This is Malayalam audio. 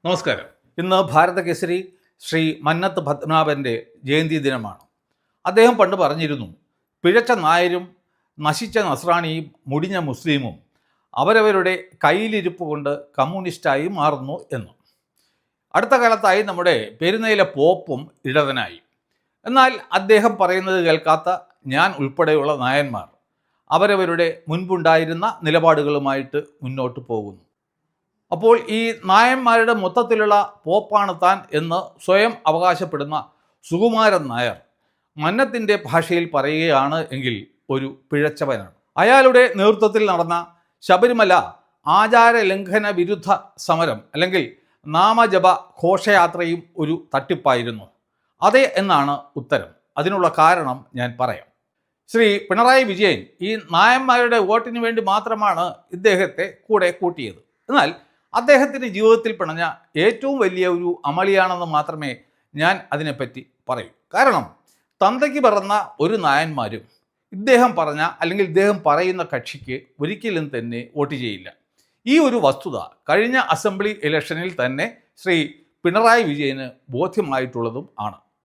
നമസ്കാരം. ഇന്ന് ഭാരതകേസരി ശ്രീ മന്നത്ത് പത്മനാഭൻ്റെ ജയന്തി ദിനമാണ്. അദ്ദേഹം പണ്ട് പറഞ്ഞിരുന്നു, പിഴച്ച നായരും നശിച്ച നസ്രാണിയും മുടിഞ്ഞ മുസ്ലിമും അവരവരുടെ കയ്യിലിരിപ്പ് കൊണ്ട് കമ്മ്യൂണിസ്റ്റായി മാറുന്നു എന്ന്. അടുത്ത കാലത്തായി നമ്മുടെ പെരുന്നയിലെ പോപ്പും ഇടതനായി. എന്നാൽ അദ്ദേഹം പറയുന്നത് കേൾക്കാത്ത ഞാൻ ഉൾപ്പെടെയുള്ള നായന്മാർ അവരവരുടെ മുൻപുണ്ടായിരുന്ന നിലപാടുകളുമായിട്ട് മുന്നോട്ട് പോകുന്നു. അപ്പോൾ ഈ നായന്മാരുടെ മൊത്തത്തിലുള്ള പോപ്പാണ് താൻ എന്ന് സ്വയം അവകാശപ്പെടുന്ന സുകുമാരൻ നായർ മന്നത്തിൻ്റെ ഭാഷയിൽ പറയുകയാണ് എങ്കിൽ ഒരു പിഴച്ചവനാണ്. അയാളുടെ നേതൃത്വത്തിൽ നടന്ന ശബരിമല ആചാര ലംഘന വിരുദ്ധ സമരം അല്ലെങ്കിൽ നാമജപ ഘോഷയാത്രയും ഒരു തട്ടിപ്പായിരുന്നു. അതെ എന്നാണ് ഉത്തരം. അതിനുള്ള കാരണം ഞാൻ പറയാം. ശ്രീ പിണറായി വിജയൻ ഈ നായന്മാരുടെ വോട്ടിന് വേണ്ടി മാത്രമാണ് ഇദ്ദേഹത്തെ കൂടെ കൂട്ടിയത്. എന്നാൽ അദ്ദേഹത്തിൻ്റെ ജീവിതത്തിൽ പിണഞ്ഞ ഏറ്റവും വലിയ ഒരു അമളിയാണെന്ന് മാത്രമേ ഞാൻ അതിനെപ്പറ്റി പറയൂ. കാരണം തന്തയ്ക്ക് പിറന്ന ഒരു നായന്മാരും ഇദ്ദേഹം പറഞ്ഞ അല്ലെങ്കിൽ ഇദ്ദേഹം പറയുന്ന കക്ഷിക്ക് ഒരിക്കലും തന്നെ വോട്ട് ചെയ്യില്ല. ഈ ഒരു വസ്തുത കഴിഞ്ഞ അസംബ്ലി ഇലക്ഷനിൽ തന്നെ ശ്രീ പിണറായി വിജയന് ബോധ്യമായിട്ടുള്ളതും ആണ്.